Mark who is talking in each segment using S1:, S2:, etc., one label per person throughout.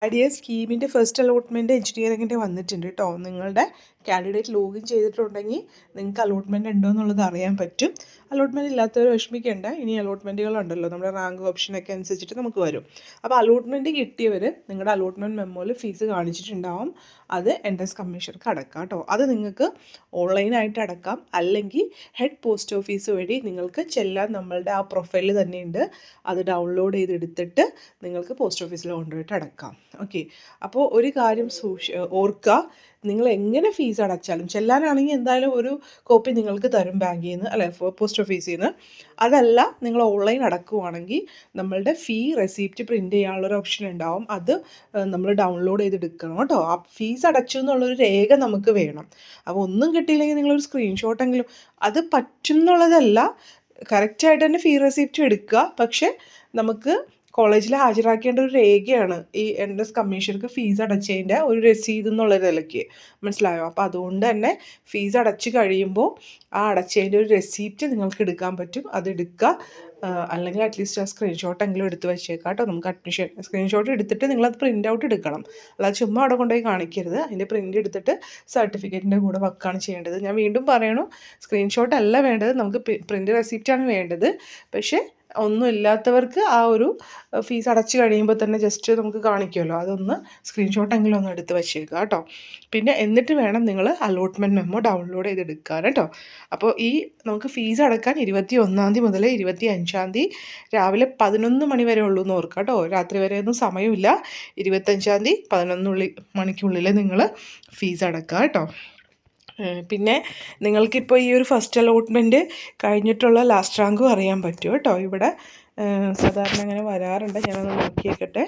S1: Idea സ്കീമിൻ്റെ first allotment എഞ്ചിനീയറിങ്ങിൻ്റെ വന്നിട്ടുണ്ട് കേട്ടോ. നിങ്ങളുടെ കാൻഡിഡേറ്റ് ലോഗിൻ ചെയ്തിട്ടുണ്ടെങ്കിൽ നിങ്ങൾക്ക് അലോട്ട്മെൻറ്റ് ഉണ്ടോ എന്നുള്ളത് അറിയാൻ പറ്റും. അലോട്ട്മെൻറ്റ് ഇല്ലാത്തവർ വിഷമിക്കേണ്ട, ഇനി അലോട്ട്മെൻറ്റുകളുണ്ടല്ലോ, നമ്മുടെ റാങ്ക് ഓപ്ഷനൊക്കെ അനുസരിച്ചിട്ട് നമുക്ക് വരും. അപ്പോൾ അലോട്ട്മെൻറ്റ് കിട്ടിയവർ നിങ്ങളുടെ അലോട്ട്മെൻറ്റ് മെമ്മോയിൽ ഫീസ് കാണിച്ചിട്ടുണ്ടാവും. അത് എൻട്രൻസ് കമ്മീഷണർക്ക് അടക്കാം കേട്ടോ. അത് നിങ്ങൾക്ക് ഓൺലൈനായിട്ട് അടക്കാം, അല്ലെങ്കിൽ ഹെഡ് പോസ്റ്റ് ഓഫീസ് വഴി നിങ്ങൾക്ക് ചെല്ലാൻ നമ്മളുടെ ആ പ്രൊഫൈലിൽ തന്നെയുണ്ട്. അത് ഡൗൺലോഡ് ചെയ്തെടുത്തിട്ട് നിങ്ങൾക്ക് പോസ്റ്റ് ഓഫീസിൽ കൊണ്ടുപോയിട്ട് അടക്കാം. ഓക്കെ, അപ്പോൾ ഒരു കാര്യം ഓർക്കുക, നിങ്ങൾ എങ്ങനെ ഫീസ് അടച്ചാലും, ചെല്ലാനാണെങ്കിൽ എന്തായാലും ഒരു കോപ്പി നിങ്ങൾക്ക് തരും ബാങ്കിൽ നിന്ന്, അല്ലെ പോസ്റ്റ് ഓഫീസിൽ നിന്ന്. അതല്ല, നിങ്ങൾ ഓൺലൈൻ അടക്കുവാണെങ്കിൽ നമ്മളുടെ ഫീ റെസിപ്റ്റ് പ്രിൻറ്റ് ചെയ്യാനുള്ളൊരു ഓപ്ഷൻ ഉണ്ടാവും. അത് നമ്മൾ ഡൗൺലോഡ് ചെയ്തെടുക്കണം കേട്ടോ. ആ ഫീസ് അടച്ചു എന്നുള്ളൊരു രേഖ നമുക്ക് വേണം. അപ്പോൾ ഒന്നും കിട്ടിയില്ലെങ്കിൽ നിങ്ങളൊരു സ്ക്രീൻഷോട്ടെങ്കിലും, അത് പറ്റും എന്നുള്ളതല്ല, കറക്റ്റായിട്ട് തന്നെ ഫീ റെസിപ്റ്റ് എടുക്കുക. പക്ഷേ നമുക്ക് കോളേജിൽ ഹാജരാക്കേണ്ട ഒരു രേഖയാണ് ഈ എൻട്രൻസ് കമ്മീഷണർക്ക് ഫീസ് അടച്ചതിൻ്റെ ഒരു രസീത് എന്നുള്ള നിലയ്ക്ക്, മനസ്സിലായോ? അപ്പോൾ അതുകൊണ്ട് തന്നെ ഫീസ് അടച്ച് കഴിയുമ്പോൾ ആ അടച്ചതിൻ്റെ ഒരു റെസീപ്റ്റ് നിങ്ങൾക്ക് എടുക്കാൻ പറ്റും. അതെടുക്കുക, അല്ലെങ്കിൽ അറ്റ്ലീസ്റ്റ് ആ സ്ക്രീൻഷോട്ടെങ്കിലും എടുത്ത് വെച്ചേക്കാം കേട്ടോ. നമുക്ക് അഡ്മിഷൻ സ്ക്രീൻഷോട്ട് എടുത്തിട്ട് നിങ്ങളത് പ്രിൻ്റ് ഔട്ട് എടുക്കണം, അല്ലാതെ ചുമ്മാ അവിടെ കൊണ്ടുപോയി കാണിക്കരുത്. അതിൻ്റെ പ്രിൻ്റ് എടുത്തിട്ട് സർട്ടിഫിക്കറ്റിൻ്റെ കൂടെ വെക്കുകയാണ് ചെയ്യേണ്ടത്. ഞാൻ വീണ്ടും പറയണു, സ്ക്രീൻഷോട്ട് അല്ല വേണ്ടത്, നമുക്ക് പ്രിൻ്റ് റെസിപ്റ്റാണ് വേണ്ടത്. പക്ഷേ ഒന്നുമില്ലാത്തവർക്ക് ആ ഒരു ഫീസ് അടച്ചു കഴിയുമ്പോൾ തന്നെ ജസ്റ്റ് നമുക്ക് കാണിക്കുമല്ലോ, അതൊന്ന് സ്ക്രീൻഷോട്ടെങ്കിലും ഒന്ന് എടുത്ത് വെച്ചേക്കുക കേട്ടോ. പിന്നെ എന്നിട്ട് വേണം നിങ്ങൾ അലോട്ട്മെൻറ്റ് മെമ്മോ ഡൗൺലോഡ് ചെയ്തെടുക്കാൻ കേട്ടോ. അപ്പോൾ ഈ നമുക്ക് ഫീസ് അടക്കാൻ 21-ാം തീയതി മുതൽ 25-ാം തീയതി രാവിലെ 11 മണി വരെ ഉള്ളൂ എന്ന് ഓർക്കുക കേട്ടോ. രാത്രി വരെ ഒന്നും സമയമില്ല. 25-ാം തീയതി 11 മണിക്കുള്ളിൽ നിങ്ങൾ ഫീസ് അടക്കുക കേട്ടോ. പിന്നെ നിങ്ങൾക്കിപ്പോൾ ഈ ഒരു ഫസ്റ്റ് അലോട്ട്മെൻറ്റ് കഴിഞ്ഞിട്ടുള്ള ലാസ്റ്റ് റാങ്കും അറിയാൻ പറ്റും കേട്ടോ. ഇവിടെ സാധാരണ അങ്ങനെ വരാറുണ്ട്, ഞാനൊന്ന് നോക്കിയേക്കട്ടെ.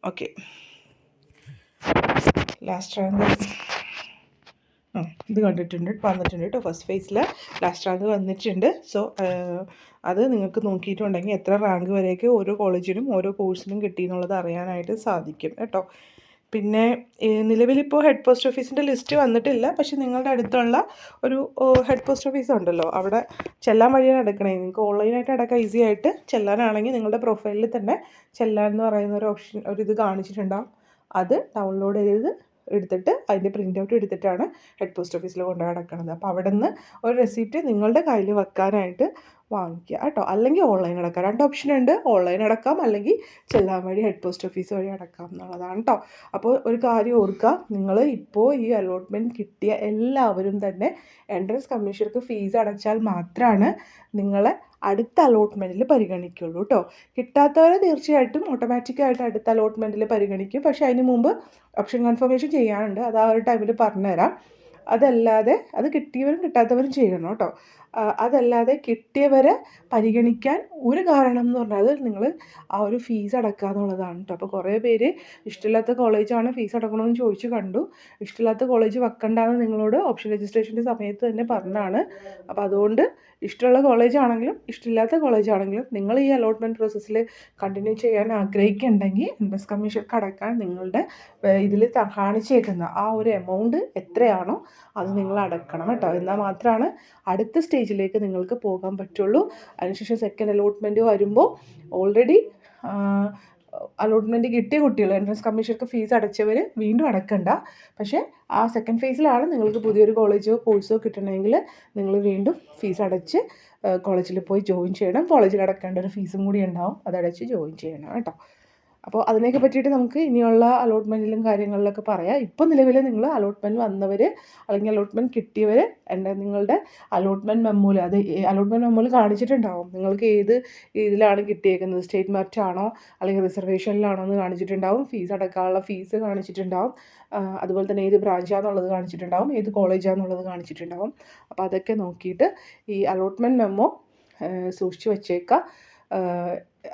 S1: ഓക്കെ, ലാസ്റ്റ് റാങ്ക് ഇത് വന്നിട്ടുണ്ട് കേട്ടോ. ഫസ്റ്റ് ഫേസിൽ ലാസ്റ്റ് റാങ്ക് വന്നിട്ടുണ്ട്. സോ അത് നിങ്ങൾക്ക് നോക്കിയിട്ടുണ്ടെങ്കിൽ എത്ര റാങ്ക് വരെയൊക്കെ ഓരോ കോളേജിനും ഓരോ കോഴ്സിനും കിട്ടിയെന്നുള്ളത് അറിയാനായിട്ട് സാധിക്കും കേട്ടോ. പിന്നെ നിലവിലിപ്പോൾ ഹെഡ് പോസ്റ്റ് ഓഫീസിൻ്റെ ലിസ്റ്റ് വന്നിട്ടില്ല. പക്ഷേ നിങ്ങളുടെ അടുത്തുള്ള ഒരു ഹെഡ് പോസ്റ്റ് ഓഫീസ് ഉണ്ടല്ലോ, അവിടെ ചെല്ലാൻ വഴിയാണ് അടക്കണേ. നിങ്ങൾക്ക് ഓൺലൈനായിട്ട് അടക്കാൻ ഈസി ആയിട്ട് ചെല്ലാനാണെങ്കിൽ നിങ്ങളുടെ പ്രൊഫൈലിൽ തന്നെ ചെല്ലാൻ എന്ന് പറയുന്ന ഒരു ഓപ്ഷൻ, ഒരു ഇത് കാണിച്ചിട്ടുണ്ടാവും. അത് ഡൗൺലോഡ് ചെയ്ത് എടുത്തിട്ട് അതിൻ്റെ പ്രിൻ്റ് ഔട്ട് എടുത്തിട്ടാണ് ഹെഡ് പോസ്റ്റ് ഓഫീസിൽ കൊണ്ടുപോയി അടക്കണത്. അപ്പോൾ അവിടെ നിന്ന് ഒരു റെസിപ്റ്റ് നിങ്ങളുടെ കയ്യിൽ വെക്കാനായിട്ട് വാങ്ങിക്കുക കേട്ടോ. അല്ലെങ്കിൽ ഓൺലൈൻ അടക്കാം, 2 ഓപ്ഷൻ ഉണ്ട്. ഓൺലൈൻ അടക്കാം, അല്ലെങ്കിൽ ചെല്ലാൻ വഴി ഹെഡ് പോസ്റ്റ് ഓഫീസ് വഴി അടക്കാം എന്നുള്ളതാണ് കേട്ടോ. അപ്പോൾ ഒരു കാര്യം ഓർക്കുക, നിങ്ങൾ ഇപ്പോൾ ഈ അലോട്ട്മെൻറ്റ് കിട്ടിയ എല്ലാവരും തന്നെ എൻട്രൻസ് കമ്മീഷണർക്ക് ഫീസ് അടച്ചാൽ മാത്രമാണ് നിങ്ങളെ അടുത്ത അലോട്ട്മെൻറ്റിൽ പരിഗണിക്കുള്ളൂ കേട്ടോ. കിട്ടാത്തവരെ തീർച്ചയായിട്ടും ഓട്ടോമാറ്റിക്കായിട്ട് അടുത്ത അലോട്ട്മെൻറ്റിൽ പരിഗണിക്കും. പക്ഷേ അതിന് മുമ്പ് ഓപ്ഷൻ കൺഫർമേഷൻ ചെയ്യാനുണ്ട്, അത് ആ ഒരു ടൈമിൽ പറഞ്ഞുതരാം. അതല്ലാതെ അത് കിട്ടിയവരും കിട്ടാത്തവരും ചെയ്യണം കേട്ടോ. അതല്ലാതെ കിട്ടിയവരെ പരിഗണിക്കാൻ ഒരു കാരണം എന്ന് പറഞ്ഞാൽ നിങ്ങൾ ആ ഒരു ഫീസ് അടക്കുക എന്നുള്ളതാണ് കേട്ടോ. അപ്പോൾ കുറേ പേര് ഇഷ്ടമില്ലാത്ത കോളേജാണ് ഫീസ് അടക്കണമെന്ന് ചോദിച്ചു കണ്ടു. ഇഷ്ടമില്ലാത്ത കോളേജ് വെക്കണ്ടെന്ന് നിങ്ങളോട് ഓപ്ഷൻ രജിസ്ട്രേഷൻ്റെ സമയത്ത് തന്നെ പറഞ്ഞാണ്. അപ്പോൾ അതുകൊണ്ട് ഇഷ്ടമുള്ള കോളേജാണെങ്കിലും ഇഷ്ടമില്ലാത്ത കോളേജാണെങ്കിലും നിങ്ങൾ ഈ അലോട്ട്മെൻറ്റ് പ്രോസസ്സിൽ കണ്ടിന്യൂ ചെയ്യാൻ ആഗ്രഹിക്കുന്നുണ്ടെങ്കിൽ എൻട്രൻസ് കമ്മീഷർക്ക് അടക്കാൻ നിങ്ങളുടെ ഇതിൽ കാണിച്ചേക്കുന്ന ആ ഒരു എമൗണ്ട് എത്രയാണോ അത് നിങ്ങൾ അടക്കണം കേട്ടോ. എന്നാൽ മാത്രമാണ് അടുത്ത സ്റ്റേജിലേക്ക് നിങ്ങൾക്ക് പോകാൻ പറ്റുള്ളൂ. അതിനുശേഷം സെക്കൻഡ് അലോട്ട്മെൻറ്റ് വരുമ്പോൾ ഓൾറെഡി അലോട്ട്മെൻറ്റ് കിട്ടിയ കുട്ടികൾ എൻട്രൻസ് കമ്മീഷർക്ക് ഫീസ് അടച്ചവർ വീണ്ടും അടക്കണ്ട. പക്ഷേ ആ സെക്കൻഡ് ഫേസിലാണ് നിങ്ങൾക്ക് പുതിയൊരു കോളേജോ കോഴ്സോ കിട്ടണമെങ്കിൽ നിങ്ങൾ വീണ്ടും ഫീസ് അടച്ച് കോളേജിൽ പോയി ജോയിൻ ചെയ്യണം. കോളേജിൽ അടക്കേണ്ട ഒരു ഫീസും കൂടി ഉണ്ടാവും, അതടച്ച് ജോയിൻ ചെയ്യണം കേട്ടോ. അപ്പോൾ അതിനെയൊക്കെ പറ്റിയിട്ട് നമുക്ക് ഇനിയുള്ള അലോട്ട്മെൻറ്റിലും കാര്യങ്ങളിലൊക്കെ പറയാം. ഇപ്പോൾ നിലവിൽ നിങ്ങൾ അലോട്ട്മെൻറ്റ് വന്നവർ അല്ലെങ്കിൽ അലോട്ട്മെൻറ്റ് കിട്ടിയവർ നിങ്ങളുടെ അലോട്ട്മെൻറ്റ് മെമ്മോയിൽ, അത് അലോട്ട്മെൻറ്റ് മെമ്മോയിൽ കാണിച്ചിട്ടുണ്ടാവും നിങ്ങൾക്ക് ഏത് ഇതിലാണ് കിട്ടിയേക്കുന്നത്, സ്റ്റേറ്റ് മെറിറ്റ് ആണോ അല്ലെങ്കിൽ റിസർവേഷനിലാണോ എന്ന് കാണിച്ചിട്ടുണ്ടാവും. Fees അടക്കാനുള്ള fees കാണിച്ചിട്ടുണ്ടാവും. അതുപോലെ തന്നെ ഏത് ബ്രാഞ്ചാണെന്നുള്ളത് കാണിച്ചിട്ടുണ്ടാവും, ഏത് കോളേജാണെന്നുള്ളത് കാണിച്ചിട്ടുണ്ടാവും. അപ്പോൾ അതൊക്കെ നോക്കിയിട്ട് ഈ അലോട്ട്മെൻറ്റ് മെമ്മോ സൂക്ഷിച്ച് വച്ചേക്കുക.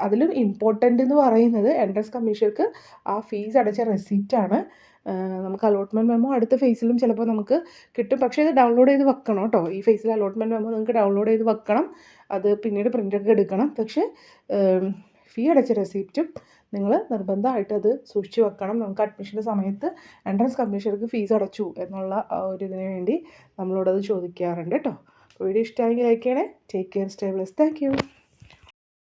S1: അതിലും ഇമ്പോർട്ടൻ്റ് എന്ന് പറയുന്നത് എൻട്രൻസ് കമ്മീഷർക്ക് ആ ഫീസ് അടച്ച റെസിപ്റ്റാണ്. നമുക്ക് അലോട്ട്മെൻറ്റ് മെമ്മോ അടുത്ത ഫേസിലും ചിലപ്പോൾ നമുക്ക് കിട്ടും. പക്ഷേ ഇത് ഡൗൺലോഡ് ചെയ്ത് വെക്കണം കേട്ടോ. ഈ ഫേസിൽ അലോട്ട്മെൻറ്റ് മെമ്മോ നിങ്ങൾക്ക് ഡൗൺലോഡ് ചെയ്ത് വെക്കണം. അത് പിന്നീട് പ്രിൻ്റൊക്കെ എടുക്കണം. പക്ഷേ ഫീ അടച്ച റെസിപ്റ്റും നിങ്ങൾ നിർബന്ധമായിട്ട് അത് സൂക്ഷിച്ച് വെക്കണം. നമുക്ക് അഡ്മിഷൻ്റെ സമയത്ത് എൻട്രൻസ് കമ്മീഷർക്ക് ഫീസ് അടച്ചു എന്നുള്ള ഒരു ഇതിന് വേണ്ടി നമ്മളോടത് ചോദിക്കാറുണ്ട് കേട്ടോ. വീഡിയോ ഇഷ്ടമായെങ്കിൽ ലൈക്ക് ചെയ്യണേ. Take care, stay blessed. Thank you.